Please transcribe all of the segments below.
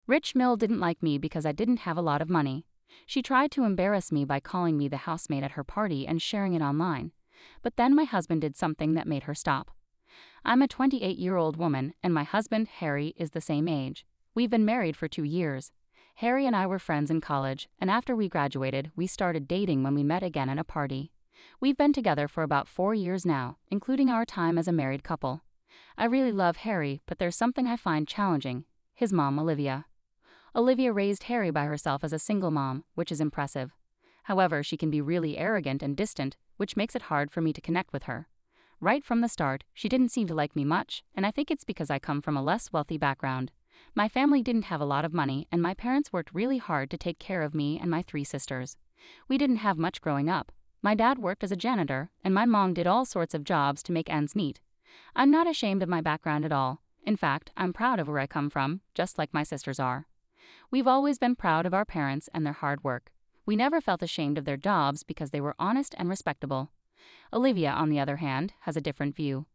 Rich Mill didn't like me because I didn't have a lot of money. She tried to embarrass me by calling me the housemaid at her party and sharing it online. But then my husband did something that made her stop. I'm a 28-year-old woman, and my husband, Harry, is the same age. We've been married for 2 years. Harry and I were friends in college, and after we graduated, we started dating when we met again at a party. We've been together for about 4 years now, including our time as a married couple. I really love Harry, but there's something I find challenging: his mom, Olivia. Olivia raised Harry by herself as a single mom, which is impressive. However, she can be really arrogant and distant, which makes it hard for me to connect with her. Right from the start, she didn't seem to like me much, and I think it's because I come from a less wealthy background. My family didn't have a lot of money, and my parents worked really hard to take care of me and my 3 sisters. We didn't have much growing up. My dad worked as a janitor, and my mom did all sorts of jobs to make ends meet. I'm not ashamed of my background at all. In fact, I'm proud of where I come from, just like my sisters are. We've always been proud of our parents and their hard work. We never felt ashamed of their jobs because they were honest and respectable. Olivia, on the other hand, has a different view.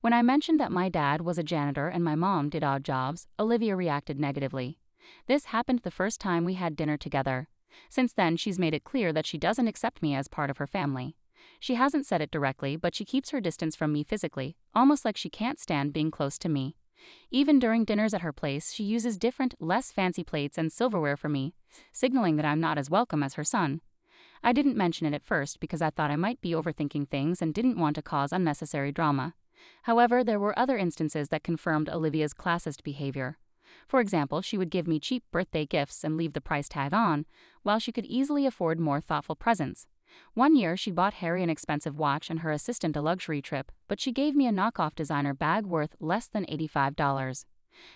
When I mentioned that my dad was a janitor and my mom did odd jobs, Olivia reacted negatively. This happened the first time we had dinner together. Since then, she's made it clear that she doesn't accept me as part of her family. She hasn't said it directly, but she keeps her distance from me physically, almost like she can't stand being close to me. Even during dinners at her place, she uses different, less fancy plates and silverware for me, signaling that I'm not as welcome as her son. I didn't mention it at first because I thought I might be overthinking things and didn't want to cause unnecessary drama. However, there were other instances that confirmed Olivia's classist behavior. For example, she would give me cheap birthday gifts and leave the price tag on, while she could easily afford more thoughtful presents. One year, she bought Harry an expensive watch and her assistant a luxury trip, but she gave me a knockoff designer bag worth less than $85.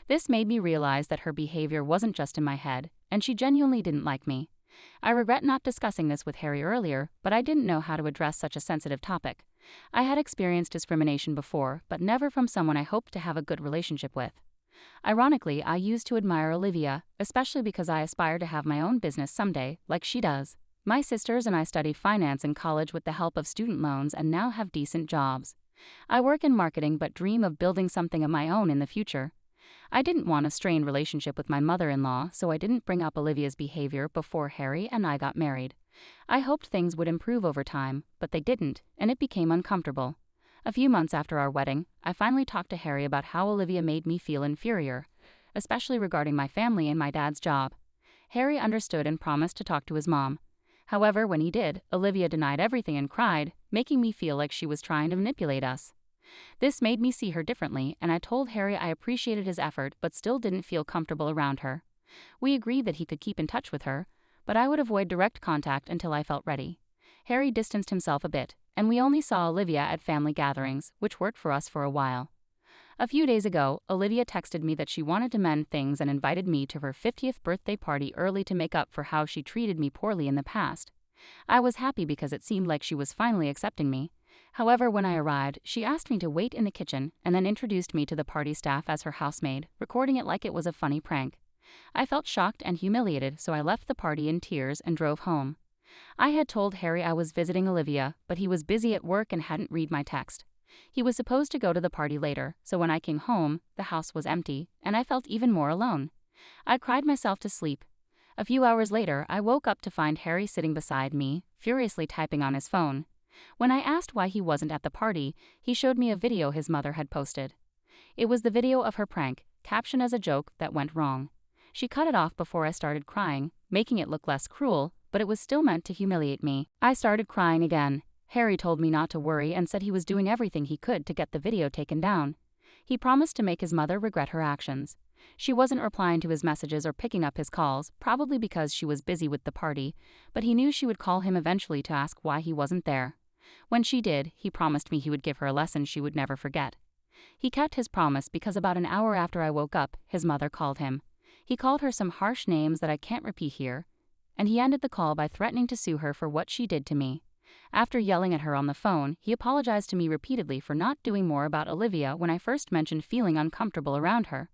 This made me realize that her behavior wasn't just in my head, and she genuinely didn't like me. I regret not discussing this with Harry earlier, but I didn't know how to address such a sensitive topic. I had experienced discrimination before, but never from someone I hoped to have a good relationship with. Ironically, I used to admire Olivia, especially because I aspire to have my own business someday, like she does. My sisters and I studied finance in college with the help of student loans and now have decent jobs. I work in marketing but dream of building something of my own in the future. I didn't want a strained relationship with my mother-in-law, so I didn't bring up Olivia's behavior before Harry and I got married. I hoped things would improve over time, but they didn't, and it became uncomfortable. A few months after our wedding, I finally talked to Harry about how Olivia made me feel inferior, especially regarding my family and my dad's job. Harry understood and promised to talk to his mom. However, when he did, Olivia denied everything and cried, making me feel like she was trying to manipulate us. This made me see her differently, and I told Harry I appreciated his effort but still didn't feel comfortable around her. We agreed that he could keep in touch with her, but I would avoid direct contact until I felt ready. Harry distanced himself a bit, and we only saw Olivia at family gatherings, which worked for us for a while. A few days ago, Olivia texted me that she wanted to mend things and invited me to her 50th birthday party early to make up for how she treated me poorly in the past. I was happy because it seemed like she was finally accepting me. However, when I arrived, she asked me to wait in the kitchen and then introduced me to the party staff as her housemaid, recording it like it was a funny prank. I felt shocked and humiliated, so I left the party in tears and drove home. I had told Harry I was visiting Olivia, but he was busy at work and hadn't read my text. He was supposed to go to the party later, so when I came home, the house was empty, and I felt even more alone. I cried myself to sleep. A few hours later, I woke up to find Harry sitting beside me, furiously typing on his phone. When I asked why he wasn't at the party, he showed me a video his mother had posted. It was the video of her prank, captioned as a joke, that went wrong. She cut it off before I started crying, making it look less cruel, but it was still meant to humiliate me. I started crying again. Harry told me not to worry and said he was doing everything he could to get the video taken down. He promised to make his mother regret her actions. She wasn't replying to his messages or picking up his calls, probably because she was busy with the party, but he knew she would call him eventually to ask why he wasn't there. When she did, he promised me he would give her a lesson she would never forget. He kept his promise because about an hour after I woke up, his mother called him. He called her some harsh names that I can't repeat here, and he ended the call by threatening to sue her for what she did to me. After yelling at her on the phone, he apologized to me repeatedly for not doing more about Olivia when I first mentioned feeling uncomfortable around her.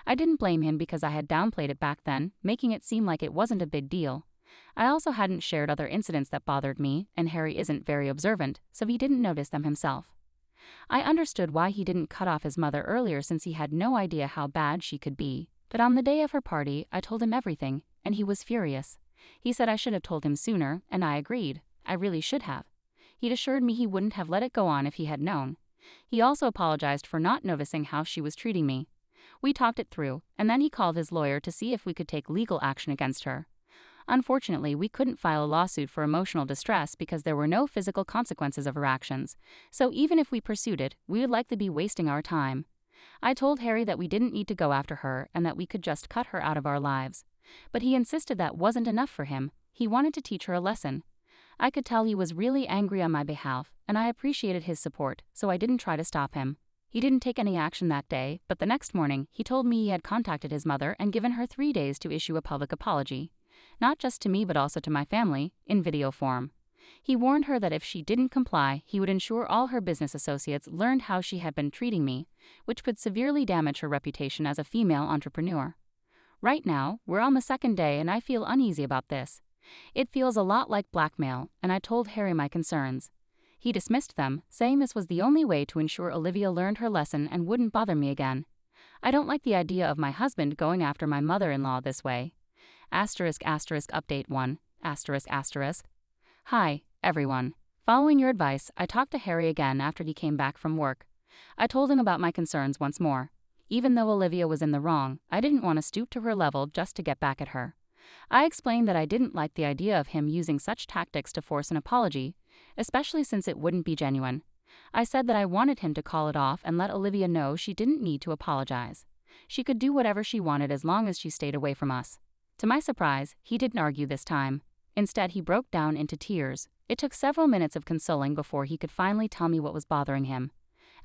I didn't blame him because I had downplayed it back then, making it seem like it wasn't a big deal. I also hadn't shared other incidents that bothered me, and Harry isn't very observant, so he didn't notice them himself. I understood why he didn't cut off his mother earlier since he had no idea how bad she could be, But on the day of her party, I told him everything, and he was furious. He said I should have told him sooner, and I agreed. I really should have. He'd assured me he wouldn't have let it go on if he had known. He also apologized for not noticing how she was treating me. We talked it through, and then he called his lawyer to see if we could take legal action against her. Unfortunately, we couldn't file a lawsuit for emotional distress because there were no physical consequences of her actions, so even if we pursued it, we would likely be wasting our time. I told Harry that we didn't need to go after her and that we could just cut her out of our lives. But he insisted that wasn't enough for him. He wanted to teach her a lesson. I could tell he was really angry on my behalf, and I appreciated his support, so I didn't try to stop him. He didn't take any action that day, but the next morning, he told me he had contacted his mother and given her 3 days to issue a public apology. Not just to me but also to my family, in video form. He warned her that if she didn't comply, he would ensure all her business associates learned how she had been treating me, which would severely damage her reputation as a female entrepreneur. Right now, we're on the 2nd day and I feel uneasy about this. It feels a lot like blackmail, and I told Harry my concerns. He dismissed them, saying this was the only way to ensure Olivia learned her lesson and wouldn't bother me again. I don't like the idea of my husband going after my mother-in-law this way. Update 1. Hi, everyone. Following your advice, I talked to Harry again after he came back from work. I told him about my concerns once more. Even though Olivia was in the wrong, I didn't want to stoop to her level just to get back at her. I explained that I didn't like the idea of him using such tactics to force an apology, especially since it wouldn't be genuine. I said that I wanted him to call it off and let Olivia know she didn't need to apologize. She could do whatever she wanted as long as she stayed away from us. To my surprise, he didn't argue this time. Instead, he broke down into tears. It took several minutes of consoling before he could finally tell me what was bothering him.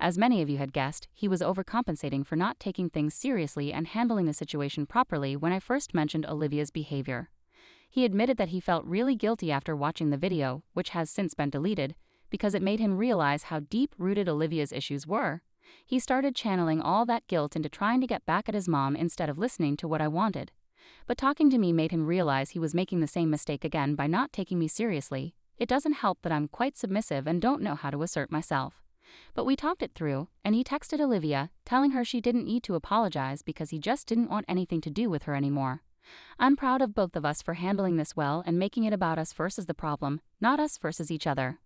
As many of you had guessed, he was overcompensating for not taking things seriously and handling the situation properly when I first mentioned Olivia's behavior. He admitted that he felt really guilty after watching the video, which has since been deleted, because it made him realize how deep-rooted Olivia's issues were. He started channeling all that guilt into trying to get back at his mom instead of listening to what I wanted. But talking to me made him realize he was making the same mistake again by not taking me seriously. It doesn't help that I'm quite submissive and don't know how to assert myself. But we talked it through, and he texted Olivia, telling her she didn't need to apologize because he just didn't want anything to do with her anymore. I'm proud of both of us for handling this well and making it about us versus the problem, not us versus each other.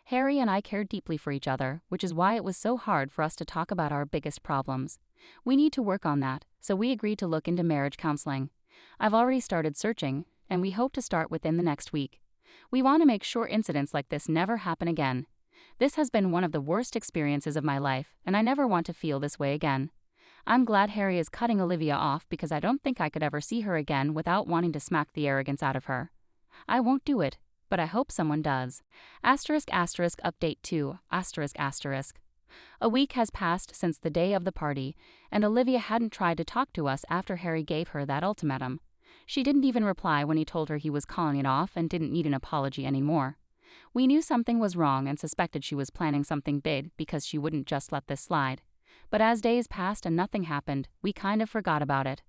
Harry and I cared deeply for each other, which is why it was so hard for us to talk about our biggest problems. We need to work on that, so we agreed to look into marriage counseling. I've already started searching, and we hope to start within the next week. We want to make sure incidents like this never happen again. This has been one of the worst experiences of my life, and I never want to feel this way again. I'm glad Harry is cutting Olivia off because I don't think I could ever see her again without wanting to smack the arrogance out of her. I won't do it, but I hope someone does. Update 2. A week has passed since the day of the party, and Olivia hadn't tried to talk to us after Harry gave her that ultimatum. She didn't even reply when he told her he was calling it off and didn't need an apology anymore. We knew something was wrong and suspected she was planning something big because she wouldn't just let this slide. But as days passed and nothing happened, we kind of forgot about it.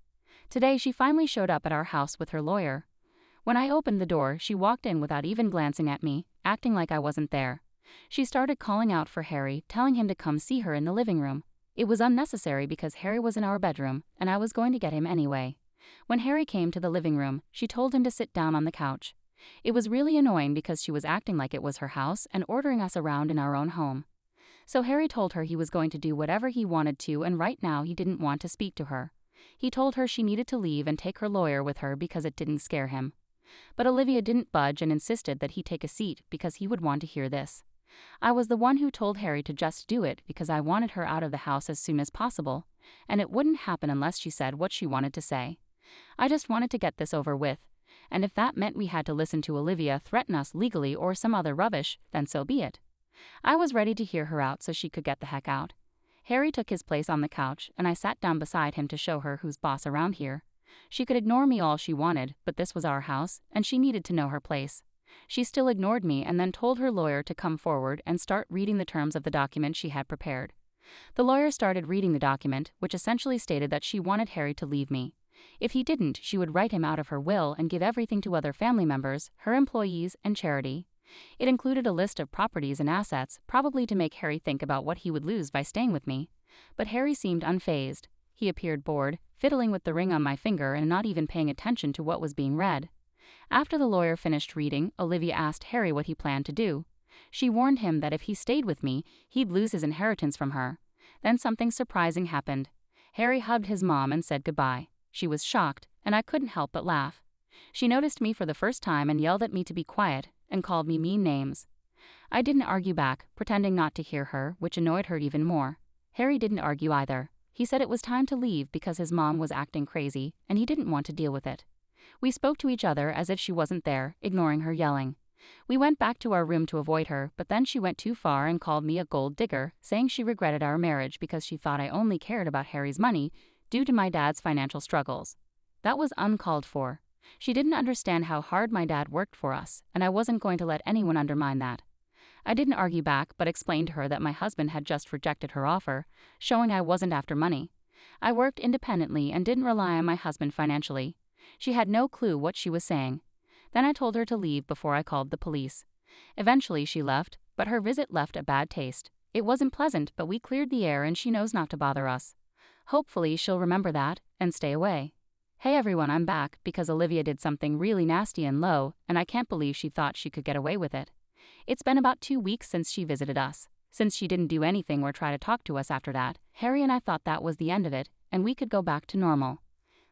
Today she finally showed up at our house with her lawyer. When I opened the door, she walked in without even glancing at me, acting like I wasn't there. She started calling out for Harry, telling him to come see her in the living room. It was unnecessary because Harry was in our bedroom, and I was going to get him anyway. When Harry came to the living room, she told him to sit down on the couch. It was really annoying because she was acting like it was her house and ordering us around in our own home. So Harry told her he was going to do whatever he wanted to, and right now he didn't want to speak to her. He told her she needed to leave and take her lawyer with her because it didn't scare him. But Olivia didn't budge and insisted that he take a seat because he would want to hear this. I was the one who told Harry to just do it because I wanted her out of the house as soon as possible, and it wouldn't happen unless she said what she wanted to say. I just wanted to get this over with, and if that meant we had to listen to Olivia threaten us legally or some other rubbish, then so be it. I was ready to hear her out so she could get the heck out. Harry took his place on the couch, and I sat down beside him to show her who's boss around here. She could ignore me all she wanted, but this was our house, and she needed to know her place. She still ignored me and then told her lawyer to come forward and start reading the terms of the document she had prepared. The lawyer started reading the document, which essentially stated that she wanted Harry to leave me. If he didn't, she would write him out of her will and give everything to other family members, her employees, and charity. It included a list of properties and assets, probably to make Harry think about what he would lose by staying with me. But Harry seemed unfazed. He appeared bored, fiddling with the ring on my finger and not even paying attention to what was being read. After the lawyer finished reading, Olivia asked Harry what he planned to do. She warned him that if he stayed with me, he'd lose his inheritance from her. Then something surprising happened. Harry hugged his mom and said goodbye. She was shocked, and I couldn't help but laugh. She noticed me for the first time and yelled at me to be quiet, and called me mean names. I didn't argue back, pretending not to hear her, which annoyed her even more. Harry didn't argue either. He said it was time to leave because his mom was acting crazy, and he didn't want to deal with it. We spoke to each other as if she wasn't there, ignoring her yelling. We went back to our room to avoid her, but then she went too far and called me a gold digger, saying she regretted our marriage because she thought I only cared about Harry's money due to my dad's financial struggles. That was uncalled for. She didn't understand how hard my dad worked for us, and I wasn't going to let anyone undermine that. I didn't argue back, but explained to her that my husband had just rejected her offer, showing I wasn't after money. I worked independently and didn't rely on my husband financially. She had no clue what she was saying. Then I told her to leave before I called the police. Eventually she left, but her visit left a bad taste. It wasn't pleasant, but we cleared the air and she knows not to bother us. Hopefully she'll remember that and stay away. Hey everyone, I'm back because Olivia did something really nasty and low, and I can't believe she thought she could get away with it. It's been about 2 weeks since she visited us. Since she didn't do anything or try to talk to us after that, Harry and I thought that was the end of it, and we could go back to normal.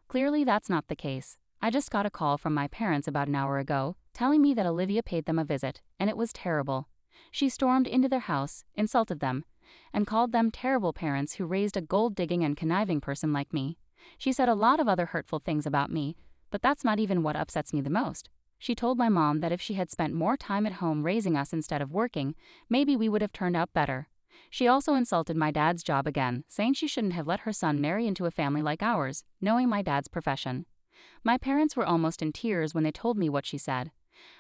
Clearly that's not the case. I just got a call from my parents about an hour ago, telling me that Olivia paid them a visit, and it was terrible. She stormed into their house, insulted them, and called them terrible parents who raised a gold-digging and conniving person like me. She said a lot of other hurtful things about me, but that's not even what upsets me the most. She told my mom that if she had spent more time at home raising us instead of working, maybe we would have turned out better. She also insulted my dad's job again, saying she shouldn't have let her son marry into a family like ours, knowing my dad's profession. My parents were almost in tears when they told me what she said.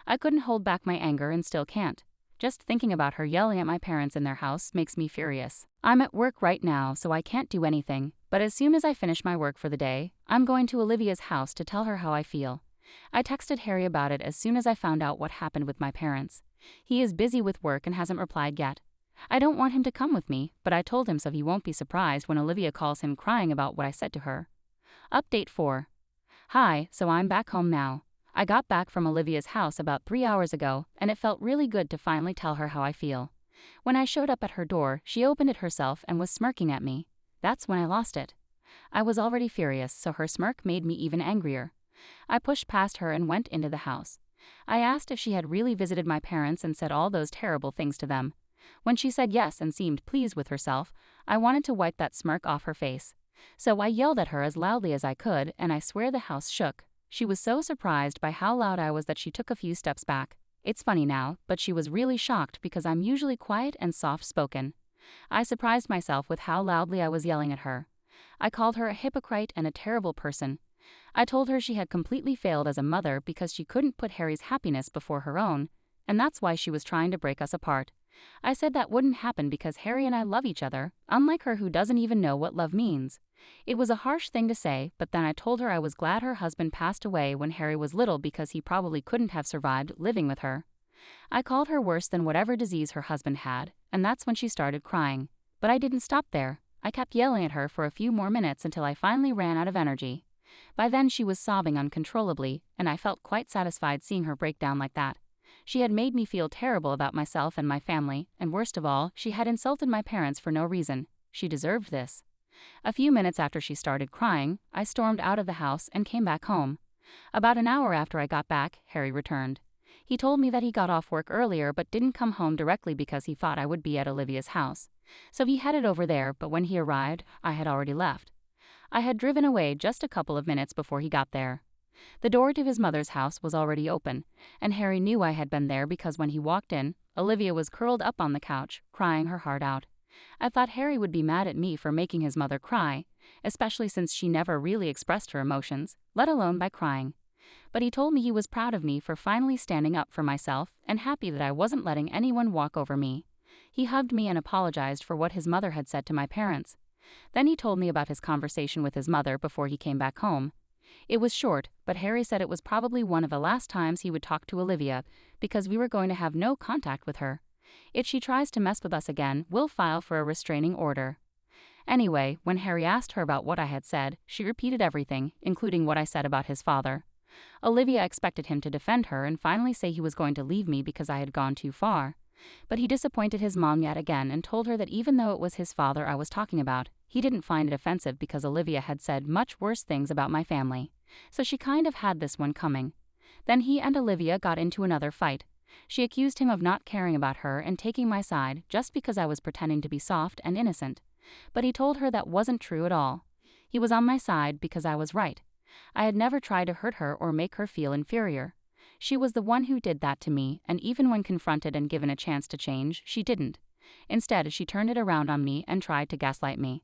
I couldn't hold back my anger and still can't. Just thinking about her yelling at my parents in their house makes me furious. I'm at work right now, so I can't do anything, but as soon as I finish my work for the day, I'm going to Olivia's house to tell her how I feel. I texted Harry about it as soon as I found out what happened with my parents. He is busy with work and hasn't replied yet. I don't want him to come with me, but I told him so he won't be surprised when Olivia calls him crying about what I said to her. Update 4. Hi, so I'm back home now. I got back from Olivia's house about 3 hours ago, and it felt really good to finally tell her how I feel. When I showed up at her door, she opened it herself and was smirking at me. That's when I lost it. I was already furious, so her smirk made me even angrier. I pushed past her and went into the house. I asked if she had really visited my parents and said all those terrible things to them. When she said yes and seemed pleased with herself, I wanted to wipe that smirk off her face. So I yelled at her as loudly as I could, and I swear the house shook. She was so surprised by how loud I was that she took a few steps back. It's funny now, but she was really shocked because I'm usually quiet and soft-spoken. I surprised myself with how loudly I was yelling at her. I called her a hypocrite and a terrible person. I told her she had completely failed as a mother because she couldn't put Harry's happiness before her own, and that's why she was trying to break us apart. I said that wouldn't happen because Harry and I love each other, unlike her who doesn't even know what love means. It was a harsh thing to say, but then I told her I was glad her husband passed away when Harry was little because he probably couldn't have survived living with her. I called her worse than whatever disease her husband had, and that's when she started crying. But I didn't stop there. I kept yelling at her for a few more minutes until I finally ran out of energy. By then she was sobbing uncontrollably, and I felt quite satisfied seeing her break down like that. She had made me feel terrible about myself and my family, and worst of all, she had insulted my parents for no reason. She deserved this. A few minutes after she started crying, I stormed out of the house and came back home. About an hour after I got back, Harry returned. He told me that he got off work earlier but didn't come home directly because he thought I would be at Olivia's house. So he headed over there, but when he arrived, I had already left. I had driven away just a couple of minutes before he got there. The door to his mother's house was already open, and Harry knew I had been there because when he walked in, Olivia was curled up on the couch, crying her heart out. I thought Harry would be mad at me for making his mother cry, especially since she never really expressed her emotions, let alone by crying. But he told me he was proud of me for finally standing up for myself and happy that I wasn't letting anyone walk over me. He hugged me and apologized for what his mother had said to my parents. Then he told me about his conversation with his mother before he came back home. It was short, but Harry said it was probably one of the last times he would talk to Olivia because we were going to have no contact with her. If she tries to mess with us again, we'll file for a restraining order. Anyway, when Harry asked her about what I had said, she repeated everything, including what I said about his father. Olivia expected him to defend her and finally say he was going to leave me because I had gone too far. But he disappointed his mom yet again and told her that even though it was his father I was talking about, he didn't find it offensive because Olivia had said much worse things about my family. So she kind of had this one coming. Then he and Olivia got into another fight. She accused him of not caring about her and taking my side just because I was pretending to be soft and innocent. But he told her that wasn't true at all. He was on my side because I was right. I had never tried to hurt her or make her feel inferior. She was the one who did that to me, and even when confronted and given a chance to change, she didn't. Instead, she turned it around on me and tried to gaslight me.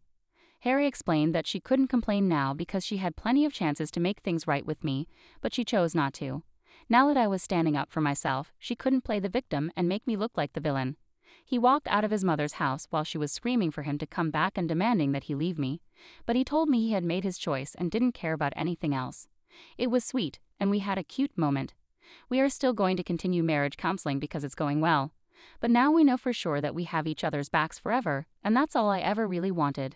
Harry explained that she couldn't complain now because she had plenty of chances to make things right with me, but she chose not to. Now that I was standing up for myself, she couldn't play the victim and make me look like the villain. He walked out of his mother's house while she was screaming for him to come back and demanding that he leave me. But he told me he had made his choice and didn't care about anything else. It was sweet, and we had a cute moment. We are still going to continue marriage counseling because it's going well. But now we know for sure that we have each other's backs forever, and that's all I ever really wanted.